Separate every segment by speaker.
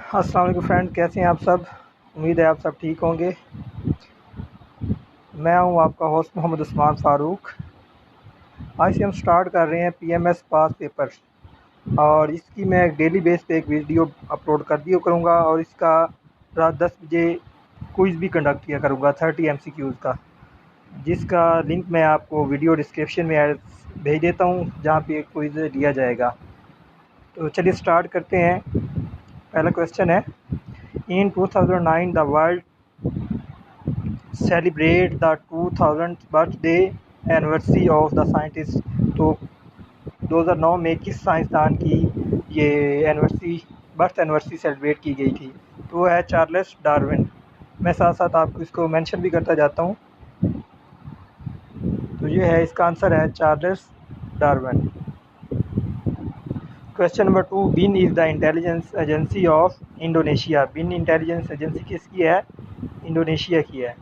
Speaker 1: अस्सलाम वालेकुम फ्रेंड, कैसे हैं आप सब। उम्मीद है आप सब ठीक होंगे। मैं हूं आपका होस्ट मोहम्मद उस्मान फ़ारूक। आज से हम स्टार्ट कर रहे हैं पीएमएस पास पेपर और इसकी मैं डेली बेस पे एक वीडियो अपलोड कर दिया करूंगा और इसका रात 10 बजे क्विज़ भी कंडक्ट किया करूंगा 30 एमसीक्यूज़ का, जिसका लिंक मैं आपको वीडियो डिस्क्रिप्शन में भेज देता हूं, जहां पे क्विज़ दिया जाएगा। तो चलिए स्टार्ट करते हैं। पहला क्वेश्चन है, इन 2009 the world celebrate the 2000th birthday anniversary of the scientist. तो 2009 में किस साइंसदान की ये बर्थ एनिवर्सरी सेलिब्रेट की गई थी? तो वो है चार्ल्स डार्विन। मैं साथ साथ आपको इसको मेंशन भी करता जाता हूँ। तो ये है, इसका आंसर है Charles Darwin. Question number 2, BIN is the intelligence agency of Indonesia. BIN intelligence agency किसकी है? इंडोनेशिया की है।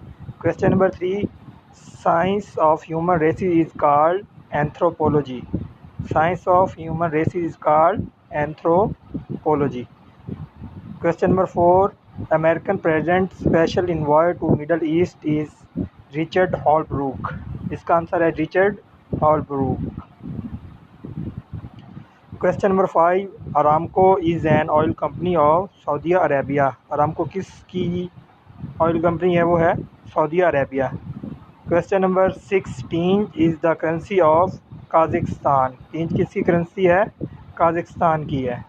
Speaker 1: Question number 3, science of human races is called anthropology. Science of human races is called anthropology. Question number 4, American president special envoy to Middle East is Richard Holbrooke. इसका answer है Richard Holbrooke. Question number 5, Aramco is an oil company of Saudi Arabia. Aramco किसकी oil company है? वो है Saudi Arabia. Question number 6, tenge is the currency of Kazakhstan. Tenge किसकी currency है? Kazakhstan की है।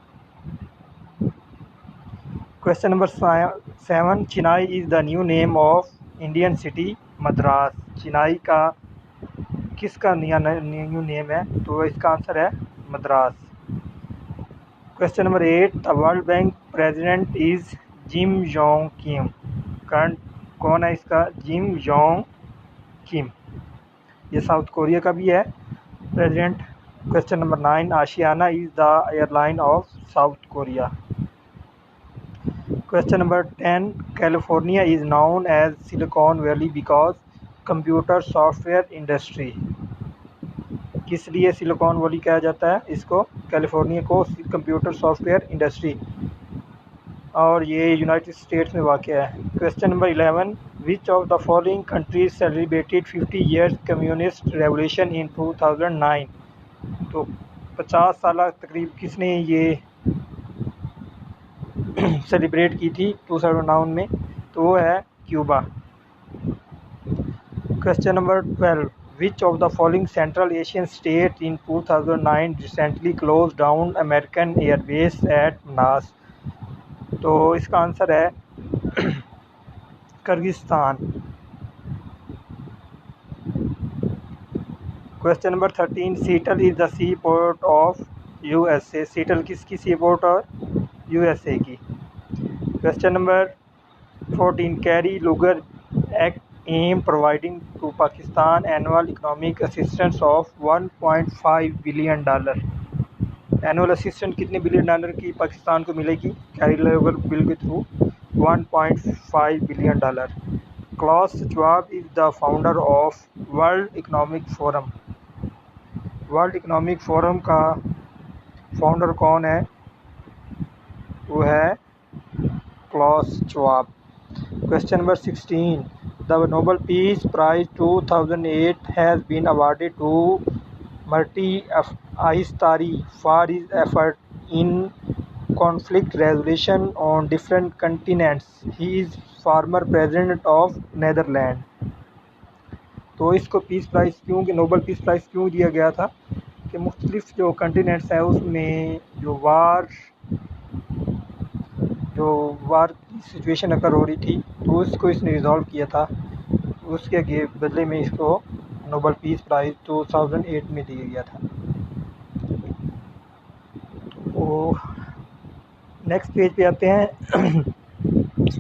Speaker 1: Question number 7, Chennai is the new name of Indian city Madras. Chennai का किसका न्यू नेम है? तो इसका आंसर है Madras. Question number 8, the World Bank president is Jim Yong Kim. Current कौन है इसका? Jim Yong Kim. ये साउथ कोरिया का भी है president. Question number 9, Asiana is the airline of South Korea. Question number 10, California is known as Silicon Valley because computer software industry. किस लिए silicon valley कहा जाता है इसको, कैलिफोर्निया को? कंप्यूटर सॉफ्टवेयर इंडस्ट्री, और ये यूनाइटेड स्टेट्स में वाक़या है। Question number 11, which of the following countries celebrated 50 years communist revolution in 2009। तो 50 साल तकरीब किसने ये सेलिब्रेट की थी 2009 में? तो वो है Cuba. Question number 12, which of the following Central Asian state in 2009 recently close down American airbase at Manas. तो इसका आंसर है Kyrgyzstan. Question number 13, Seattle is the sea port of USA. Seattle किसकी सी पोर्ट और USA की। Question number 14, Kerry Lugar Act aim providing to Pakistan annual economic assistance of $1.5 billion. Annual assistance कितने billion dollar की पाकिस्तान को मिलेगी Kerry Lugar bill के थ्रू? $1.5 billion. Klaus Schwab is the founder of World Economic Forum. World Economic Forum का founder कौन है? वो है Klaus Schwab. Question number 16, the Nobel Peace Prize 2008 has been awarded to Martti आइस्तारी for his effort in conflict resolution on different continents. He is former president of Netherland. तो इसको Peace Prize क्यों, Nobel Peace Prize क्यों दिया गया था? कि मुख्तलिफ जो कंटिनेंट्स हैं उसमें जो वार की सिचुएशन अकर हो रही थी, तो उसको इसने रिजॉल्व किया था। उसके बदले में इसको नोबेल पीस प्राइज़ 2008 में दिया गया था। तो नेक्स्ट पेज पे आते हैं।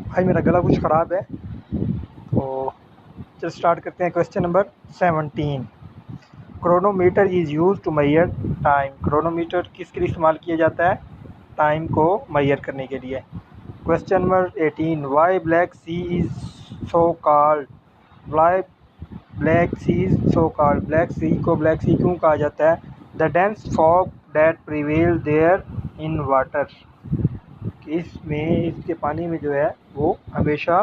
Speaker 1: भाई मेरा गला कुछ ख़राब है, तो चल स्टार्ट करते हैं। Question number 17, chronometer is use to measure time. Chronometer किसके लिए इस्तेमाल किया जाता है? टाइम को मेजर करने के लिए। Question number 18, why black sea is so called. Why black sea is so called. Black sea को ब्लैक सी क्यों कहा जाता है? The dense fog that prevail there in water. कि इसमें इसके पानी में जो है वो हमेशा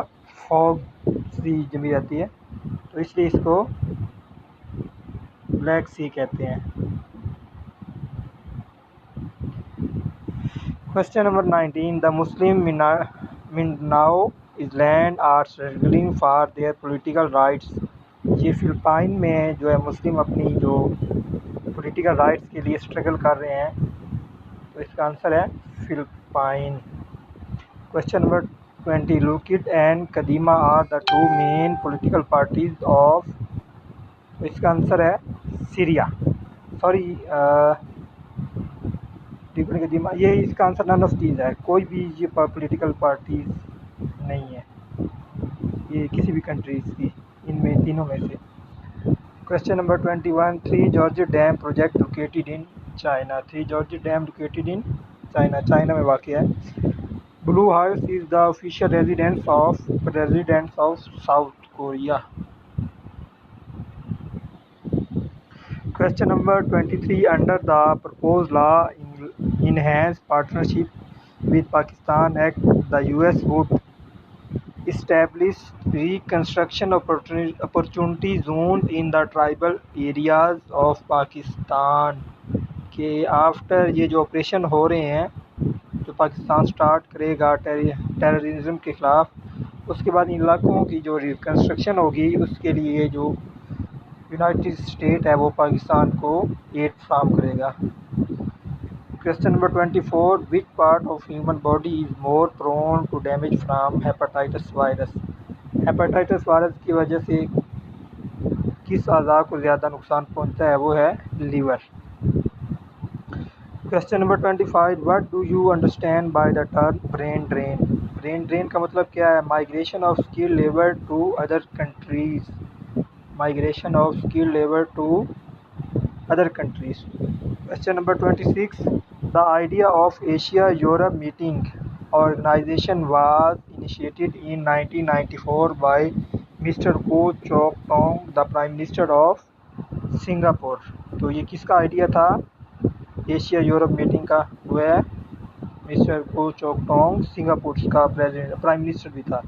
Speaker 1: फॉग सी जमी रहती है, तो इसलिए इसको ब्लैक सी कहते हैं। Question number 19, the Muslim Mindanao island are struggling for their political rights. ये फिलिपाइन में जो है मुस्लिम अपनी जो पॉलिटिकल राइट्स के लिए स्ट्रगल कर रहे हैं, तो इसका आंसर है Philippine. Question number 20, Likud and Kadima are the two main political parties of, तो इसका आंसर है सीरिया, सॉरी कदीमा, ये इसका आंसर नन ऑफ दीज है, कोई भी ये पॉलिटिकल पार्टीज नहीं है, ये किसी भी कंट्रीज की इनमें तीनों में से। Question number 21, three George dam project located in China. Three George dam located in China, China में वाक़ है। Blue house is the official residence of South Korea. Question number 23, under the proposed law enhanced partnership with Pakistan Act, the US would establish reconstruction opportunity zones in the tribal areas of Pakistan। के after ये जो operation हो रहे हैं जो Pakistan start करेगा terrorism के ख़िलाफ़, उसके बाद इन इलाकों की जो रिकन्स्ट्रक्शन होगी उसके लिए जो यूनाइटेड स्टेट है वो पाकिस्तान को एड फ्राहम करेगा। Question number 24, which part of human body is more prone to damage from hepatitis virus. Hepatitis virus की वजह से किस अज़ा को ज़्यादा नुकसान पहुंचता है, वो है liver. Question number 25, what do you understand by the term brain drain. Brain drain का मतलब क्या है? Migration of skilled labour to other countries. Migration of skilled labor to other countries. Question number 26, the idea of Asia-Europe meeting organization was initiated in 1994 by Mr. Goh Chok Tong, the Prime Minister of Singapore। तो ये किसका idea था Asia Europe meeting का? वो है mister गो चोक Tong, Singapore का president, prime minister भी था।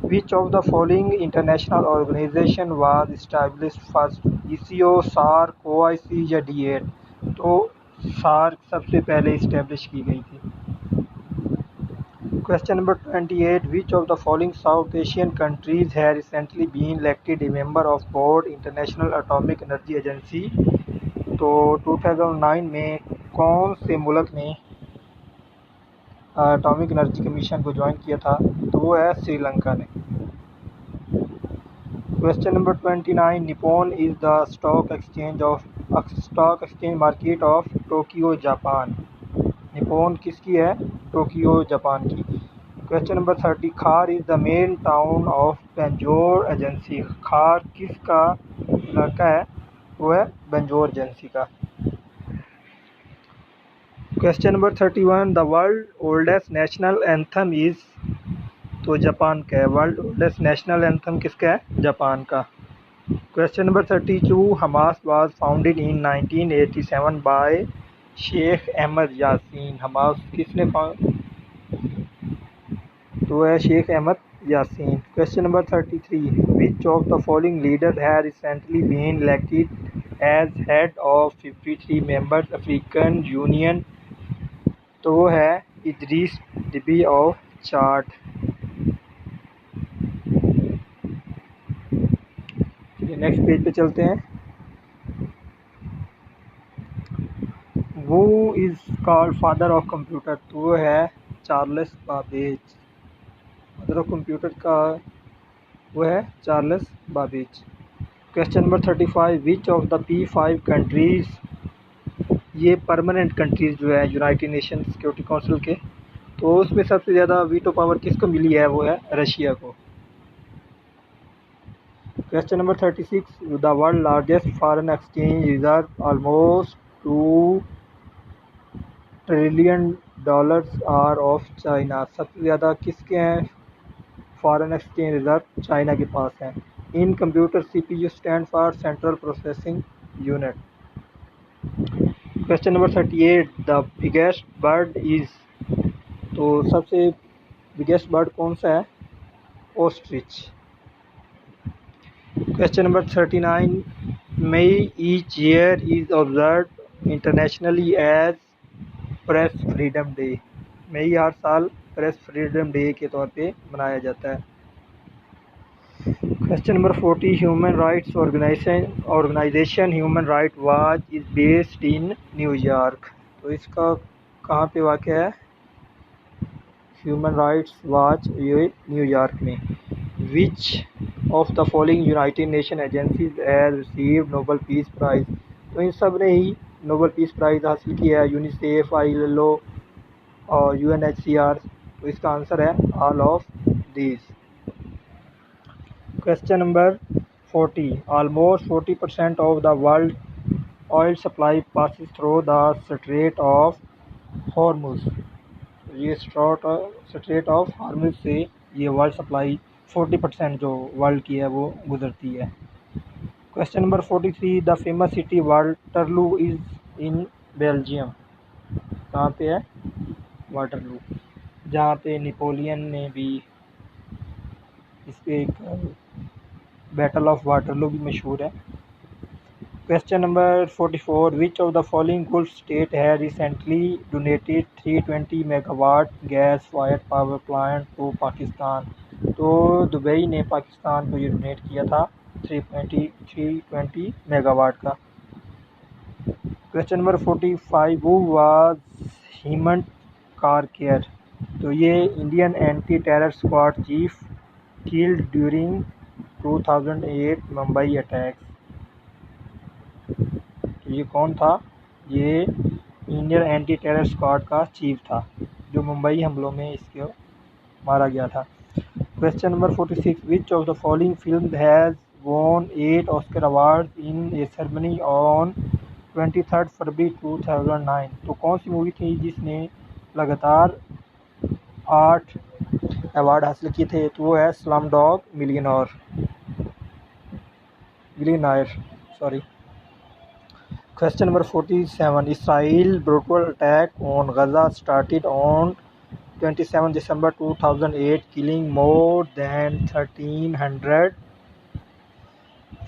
Speaker 1: Which of the following international organization was established first? ECO, SARC, OIC या D8? तो SARC सबसे पहले इस्टेब्लिश की गई थी। Question number 28, which of the following South Asian countries has recently been elected a member of board International Atomic Energy Agency? तो 2009 में कौन से मुल्क ने एटॉमिक एनर्जी कमीशन को ज्वाइन किया था? तो वो है श्रीलंका ने। Question number 29, Nippon is the stock exchange market of Tokyo Japan. Nippon किसकी है? टोक्यो जापान की। क्वेश्चन नंबर 30, खार is the main town of बेंजोर agency. खार किसका इलाका है? वो है बेंजोर एजेंसी का। Question number 31, the world oldest national anthem is, तो जापान का है। वर्ल्ड ओल्डेस्ट नेशनल एंथम किसका है? जापान का। Question number 32, Hamas was founded in 1987 by Sheikh Ahmed Yassin. Hamas किसने तो है Sheikh Ahmed Yassin. Question number 33, which of the following leader has recently been elected as head of 53 members African Union? तो वो है Idriss Deby of Chad. Next page पे चलते हैं। वो is called father of computer, तो वो है Charles Babbage. Father of computer का वो है Charles Babbage. Question number 35, which of the P5 countries, ये परमानेंट कंट्रीज़ जो है यूनाइटेड नेशन सिक्योरिटी काउंसिल के, तो उसमें सबसे ज़्यादा वीटो पावर किसको मिली है? वो है रशिया को। Question number 36, the world largest foreign exchange reserve almost $2 trillion are of China. सबसे ज़्यादा किसके हैं फॉरेन एक्सचेंज रिजर्व? चाइना के पास हैं। In computer CPU stand for central processing unit. Question number 38, the biggest bird is, तो सबसे biggest bird कौन सा है? Ostrich. Question number 39, May each year is observe internationally as press freedom day. मई हर साल प्रेस फ्रीडम डे के तौर पे मनाया जाता है। Question number 40, human rights organisation human right watch is based in New York. तो इसका कहाँ पे वाक़या है? ह्यूमन राइट्स वॉच ये न्यूयॉर्क में। विच of the following United nation agencies has received Nobel Peace price. तो इन सब ने ही नोबेल पीस प्राइज़ हासिल किया है, यूनिसेफ, ILO और UNHCR। तो इसका आंसर है all of these. Question number 40, almost 40% of the world oil supply passes through the straight of Hormuz. ये स्ट्रेट ऑफ हॉर्मुज से ये वर्ल्ड सप्लाई 40% जो वर्ल्ड की है वो गुजरती है। Question number 43, the famous city Waterloo is in Belgium. कहाँ पे है? वाटरलू, जहाँ पे नेपोलियन ने भी इस पे एक बैटल ऑफ वाटरलू भी मशहूर है। Question number 44, which of the following gulf state has recently donated 320 megawatt gas fired power plant to Pakistan. तो दुबई ने पाकिस्तान को ये डोनेट किया था 320 मेगावाट का। Question number 45, who was Hemant Karkare. तो ये Indian anti terror squad chief killed during 2008 Mumbai attacks. तो ये कौन था? ये इंडियन एंटी टेरर स्क्वाड का चीफ था जो मुंबई हमलों में इसको मारा गया था। Question number 46, which of the following film has won 8 Oscar award in a ceremony on 23 February 2009। तो कौन सी मूवी थी जिसने लगातार 8 अवार्ड हासिल किए थे? तो वो है slum dog millionaire. Question number 47, Israel brutal attack on Gaza started on 27 December 2008 killing more than 1,300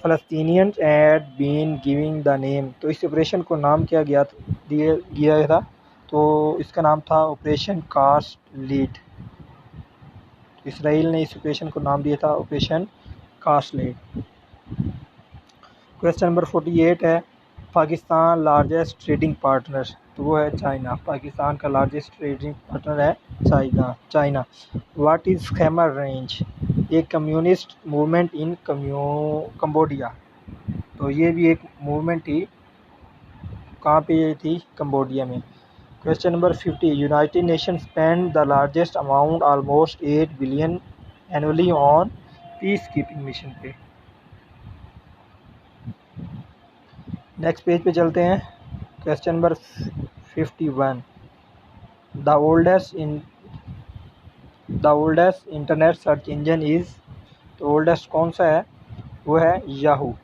Speaker 1: Palestinians had been given the name। तो इस ऑपरेशन को नाम क्या दिया गया था? तो इसका नाम था ऑपरेशन कास्ट लीड। इसराइल ने इस ऑपरेशन को नाम दिया था operation Cast Lead. Question number 48 है, पाकिस्तान लार्जेस्ट ट्रेडिंग पार्टनर। तो वो है चाइना। पाकिस्तान का लार्जेस्ट ट्रेडिंग पार्टनर है China. What is Khmer range, a communist movement in Cambodia. तो ये भी एक मूवमेंट थी, कहाँ पे ये थी? कंबोडिया में। Question number 50, United nation spend the largest amount almost 8 billion annually on peace keeping mission पे। नेक्स्ट पेज पे चलते हैं। Question number 51, the oldest internet search engine is. तो ओल्डेस्ट कौन सा है? वो है Yahoo.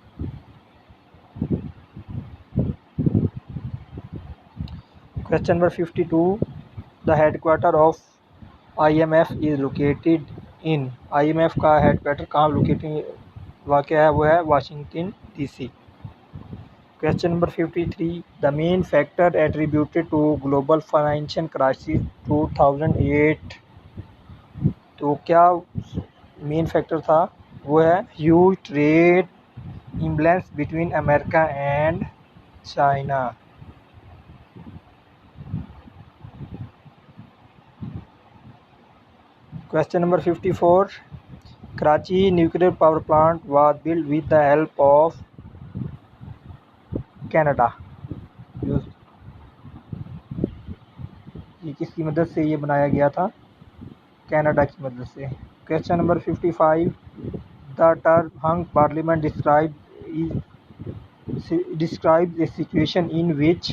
Speaker 1: Question number 52, the headquarter of IMF is located in. IMF का हेडक्वार्टर कहाँ लोकेटेड वाक़या है? वो है Washington DC। Question number 53, the main factor attributed to global financial crisis 2008। तो क्या मेन फैक्टर था? वो है huge trade imbalance between America and China. Question number 54, Karachi nuclear power plant was build with the help of Canada. ये किसकी मदद से ये बनाया गया था? कनाडा की मदद से। Question number 55, the term hung parliament describe a situation in which.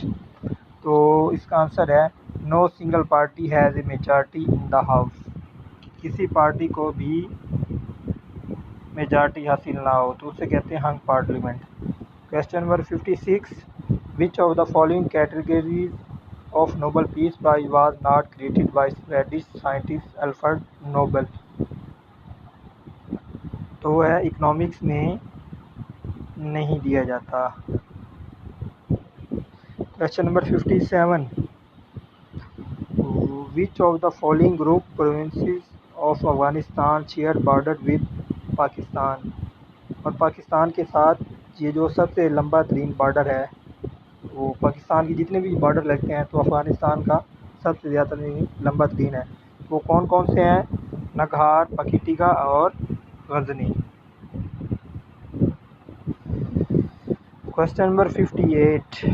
Speaker 1: तो इसका आंसर है no single party has a majority in the house. किसी पार्टी को भी मेजॉरिटी हासिल ना हो तो उसे कहते हैं hung parliament. Question number 56, which of the following categories of Nobel Peace Prize was not created by Swedish scientist Alfred Nobel. तो वह इकोनॉमिक्स में नहीं दिया जाता। Question number 57, which of the following group provinces of Afghanistan share border with Pakistan. और पाकिस्तान के साथ ये जो सबसे लंबा तरीन बॉर्डर है, वो पाकिस्तान की जितने भी बॉर्डर लगते हैं तो अफ़गानिस्तान का सबसे ज़्यादा लंबा तरीन है। वो कौन कौन से हैं? नगहार, पकीटिका और Ghazni. Question number 58,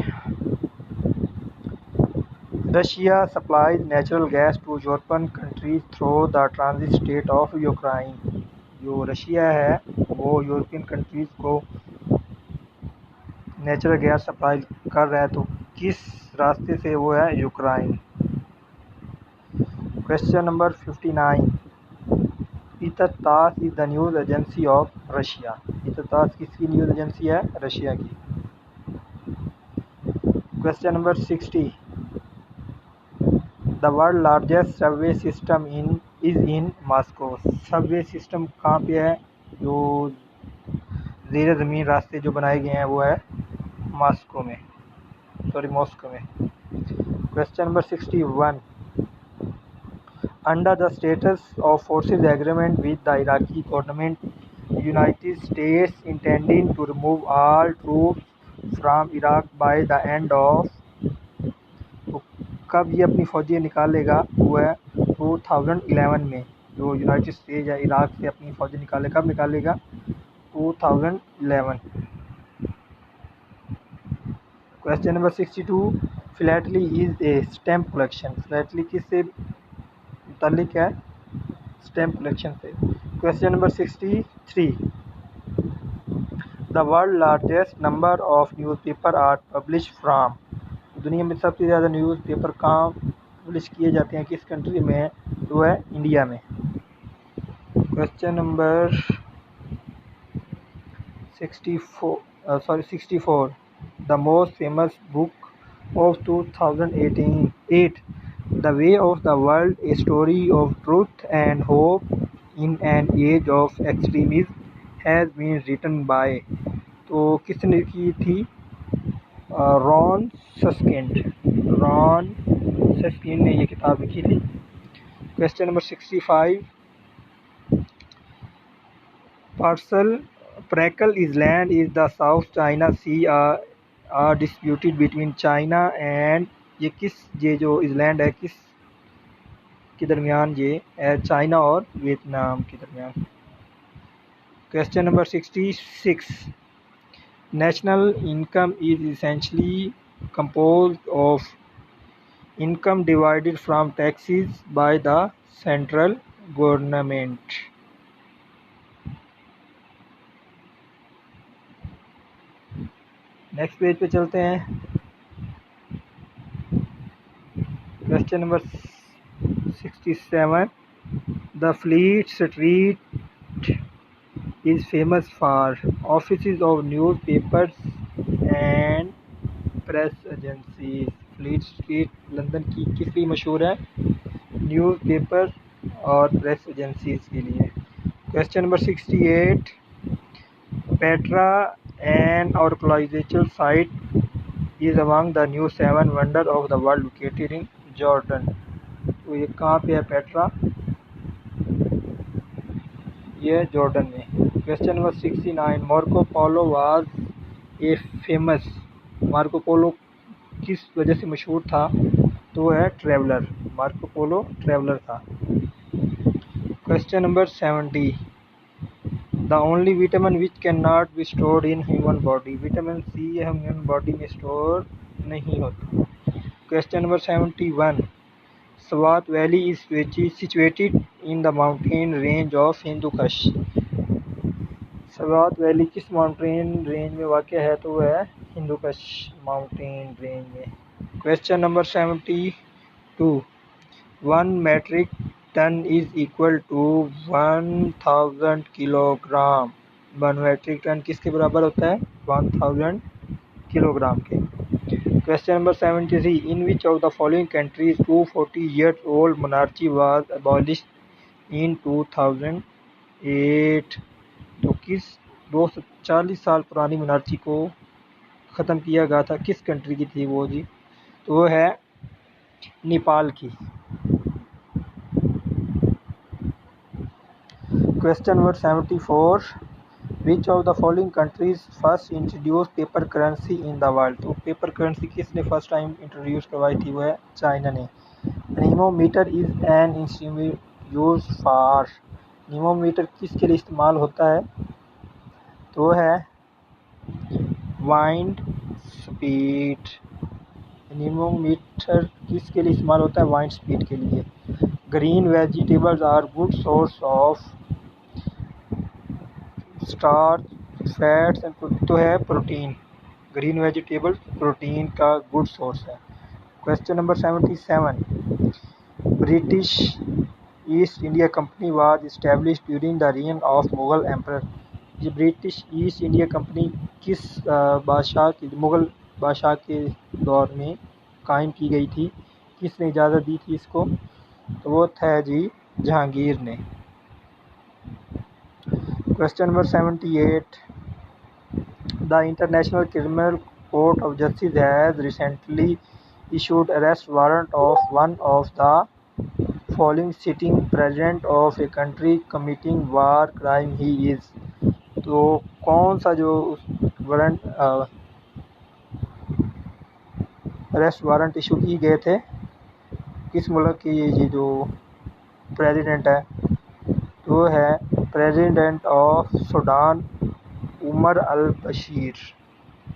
Speaker 1: Russia supplies natural gas to European countries through the transit state of Ukraine. जो रशिया है वो यूरोपियन कंट्रीज़ को नेचुरल गैस सप्लाई कर रहा है, तो किस रास्ते से वो है? Ukraine. Question number 59, ITAR TASS is the news agency of Russia. ITAR TASS किसकी न्यूज़ एजेंसी है? रशिया की। Question number 60, the world largest subway system is in Moscow. Subway system कहाँ पे है? जो ज़ेर ज़मीन रास्ते जो बनाए गए हैं वो है मॉस्को में। Question number 61, under the status of forces agreement with the Iraqi government, United States intending to remove all troops from Iraq by the end of. कब ये अपनी फौजी निकालेगा? वो है 2011 में। जो यूनाइटेड स्टेट्स या इराक से अपनी फौजी निकाले, कब निकालेगा? 2011। Question number 62, philately is a stamp collection. Philately किससे मुताल्लिक है? स्टैम्प कलेक्शन से। Question number 63, the world largest number of newspaper are publish from. दुनिया में सबसे ज़्यादा न्यूज़पेपर कहाँ पब्लिश किए जाते हैं, किस कंट्री में? तो है इंडिया में। Question number 64, the most famous book of 2008, the way of the world, a story of truth and hope in an age of extremism, has been written by. तो किसने की थी? रॉन सस्किन ने ये किताब लिखी थी। Question number 65, Paracle Island is the South China Sea are disputed between China and ये जो island है किस के दरमियान? ये है चाइना और वियतनाम के दरमियान। Question number 66, national income is essentially composed of income divided from taxes by the central government। Next page पे चलते हैं। Question number 67, the fleet street is famous for office of news papers and press agencies. Fleet street London की किस लिए मशहूर है? News paper और press agencies के लिए। Question number 68, Petra an archaeological site is among the new 7 wonders of the world located in Jordan। तो ये कहाँ पे है पेट्रा? ये जॉर्डन में। Question number 69, Marco Polo was a famous. Marco Polo किस वजह से मशहूर था? तो है ट्रैवलर। मार्को पोलो ट्रैवलर था। Question number 70, the only vitamin which can not be stored in human body. Vitamin C human body में स्टोर नहीं होता। Question number 71, Swat valley is situated in the mountain range of Hindu Kush. Swat valley किस mountain range में वाक़ है? तो वह है हिंदू कश माउंटेन रेंज में। Question number 72, 1 metric ton is equal to 1000 kilogram. 1 metric ton किसके बराबर होता है? 1000 किलोग्राम के। Question number 73. In which of the following countries 240-year-old monarchy was abolished in 2008? तो किस 240 साल पुरानी मोनार्ची को ख़त्म किया गया था, किस कंट्री की थी वो जी? तो वो है नेपाल की। Question number 74. Which of the following countries first introduced paper currency in the world? तो पेपर करेंसी किसने फर्स्ट टाइम इंट्रोड्यूस करवाई थी? वो है चाइना ने। Anemometer is an instrument use for, anemometer किसके लिए इस्तेमाल होता है? तो वो है वाइंड स्पीड। नीमोमीटर किसके लिए इस्तेमाल होता है? वाइंड स्पीड के लिए। Green vegetables are good source of starch, fats and, तो है प्रोटीन। ग्रीन वेजिटेबल प्रोटीन का गुड सोर्स है। Question number 77. British East India Company was established during the reign of Mughal emperor. ये ब्रिटिश ईस्ट इंडिया कंपनी किस मुगल बादशाह के दौर में कायम की गई थी? किसने इजाज़त दी थी इसको? तो वो था जी जहांगीर ने। Question number 78. The International Criminal Court of Justice has recently issued arrest warrant of one of the following sitting president of a country committing war crime he is. तो कौन सा जो वारंट अरेस्ट वारंट इशू किए गए थे, किस मुल्क की ये जो प्रेसिडेंट है? तो है president of Sudan Omar al Bashir.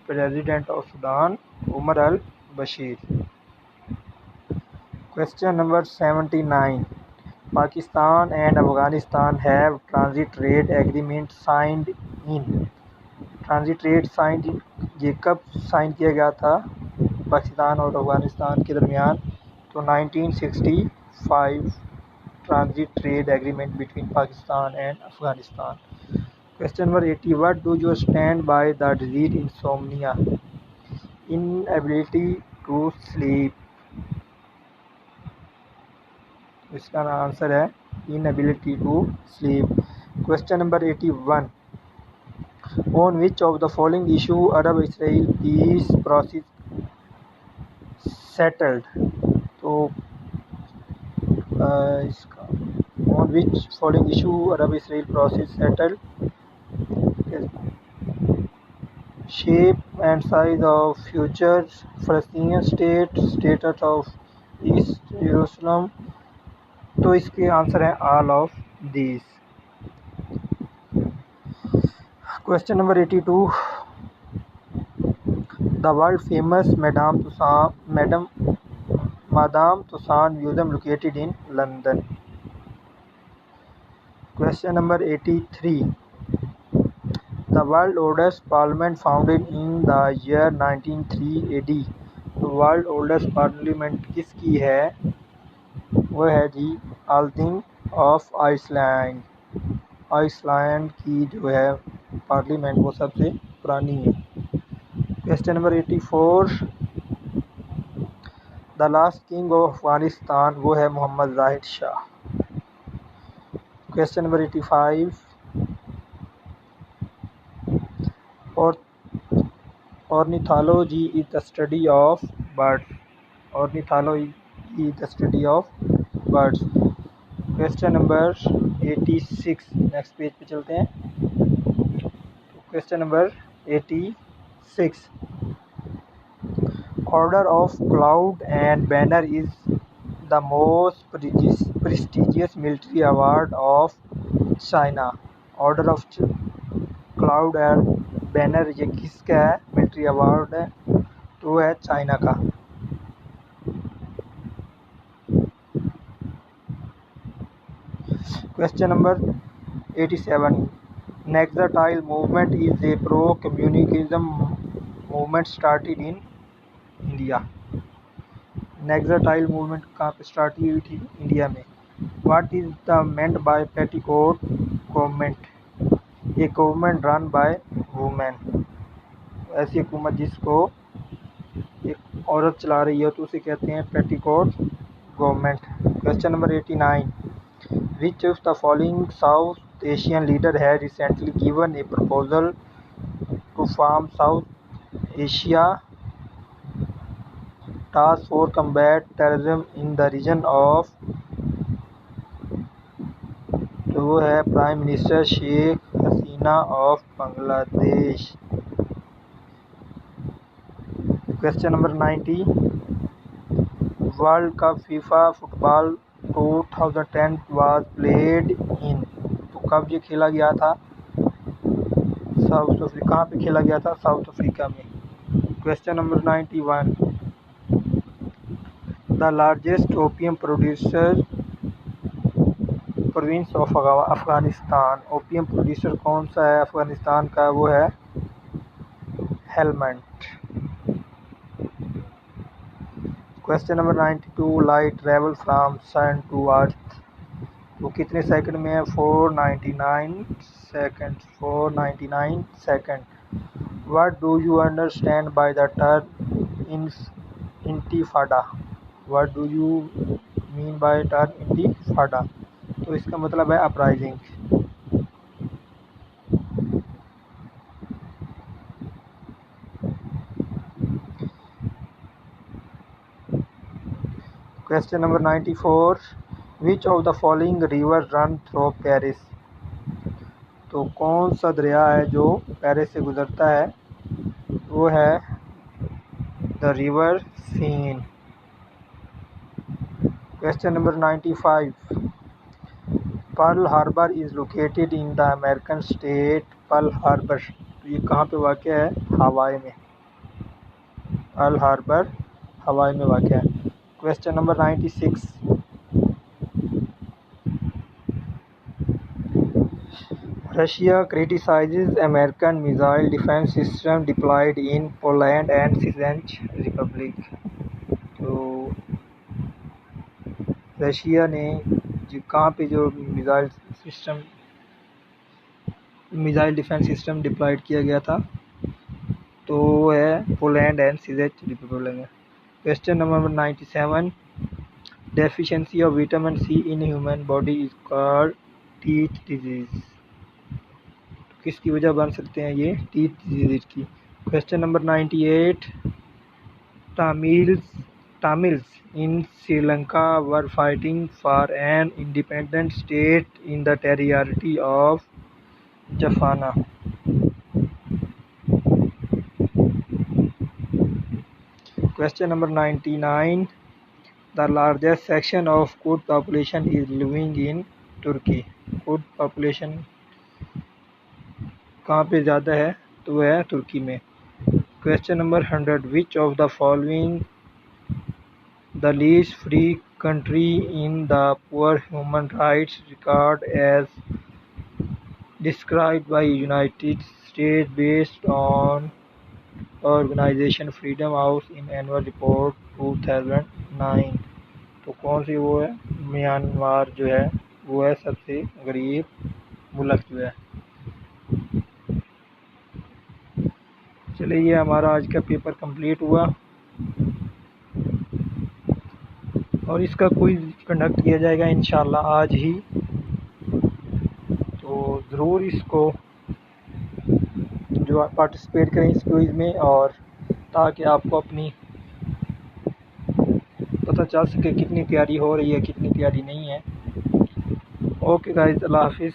Speaker 1: President of Sudan Omar al Bashir. Question number 79. Pakistan and Afghanistan have transit trade agreement signed in. Transit trade signed ये कब साइन किया गया था पाकिस्तान और अफगानिस्तान के दरमियान? तो 1965 transit trade agreement between Pakistan and Afghanistan. Question number 80. What do you stand by the disease insomnia? Inability to sleep. इसका आंसर है inability to sleep. Question number 81. On which of the following issue Arab Israel peace process settled? तो इसका on which following issue Arab Israel process settled? Shape and size of future Palestinian state, status of east Jerusalem. तो इसके answer है all of these. Question number 82. The world famous Madame Tussaud museum located in London. Question number 83. The world oldest parliament founded in the year 1903 AD। तो world oldest parliament किसकी है? वो है जी Althing of Iceland. Iceland की जो है parliament वो सबसे पुरानी है। Question number 84. The last king of Afghanistan वो है Mohammad Zahid Shah. Question number 85. Ornithology is the study of birds. Ornithology is the study of birds. Question number 86. Next page पे चलते हैं। Question number 86. Order of cloud and banner is the most prestigious military award of China. Order of cloud and banner ये किसका है military award है? तो है China का। Question number 87. Naxalite movement is a pro communication movement started in India. Naxalite movement कहाँ पे start हुई थी? इंडिया में। What is the meant by petticoat government? A government run by women. ऐसी हुकूमत जिसको एक औरत चला रही है तो उसे कहते हैं petticoat government. Question number 89, which of the following South Asian leader has recently given a proposal to form South Asia task force combat terrorism in the region of. तो वो है prime minister Sheikh Hasina of Bangladesh. Question number 90, world cup FIFA football 2010 was played in. तो कब ये खेला गया था? South Africa. कहाँ पे खेला गया था? साउथ अफ्रीका में। Question number 91, the largest opium producer province of Afghanistan. Opium producer कौन सा है अफगानिस्तान का? वो है Helmand. Question number 92, light travel from sun to earth. तो कितने सेकंड में है? 499 second. 499 second. What do you understand by the term intifada? What do you mean by term intifada? तो इसका मतलब है uprising. Question number 94, which of the following river run through Paris. तो कौन सा दरिया है जो पेरिस से गुजरता है? वो है the river Seine. Question number 95, Pearl Harbor is located in the American state Pearl Harbor. तो ये कहाँ पे वाक़ है? हवाई में। पर्ल हार्बर हवाई में वाक़ है। Question number 96, Russia criticizes American missile defence system deployed in Poland and चेक रिपब्लिक। तो रशिया ने कहाँ पे जो मिसाइल डिफेंस सिस्टम डिप्लॉयड किया गया था? तो वो है पोलैंड एंड चेक रिपब्लिक में। Question number 97, deficiency of vitamin C in human body is called teeth disease. किसकी वजह बन सकते हैं ये? टीथ डिजीज की। Question number 98, Tamils in Sri Lanka were fighting for an independent state in the territory of Jaffna। Question number 99, the largest section of Kurd population is living in Turkey। Kurd population कहाँ पे ज़्यादा है? तो वह है तुर्की में। Question number 100, which of the following the least free country in the poor human rights record as described by United States based on organization Freedom House in annual report 2009। तो कौन सी वो है? म्यांमार जो है वो है सबसे गरीब मुल्क जो है। चलिए ये हमारा आज का पेपर कंप्लीट हुआ और इसका क्विज़ कंडक्ट किया जाएगा इंशाल्लाह आज ही। तो ज़रूर इसको जो आप पार्टिसिपेट करें इस क्विज़ में, और ताकि आपको अपनी पता चल सके कितनी तैयारी हो रही है कितनी तैयारी नहीं है। ओके गाइस, अल्लाह हाफिज़।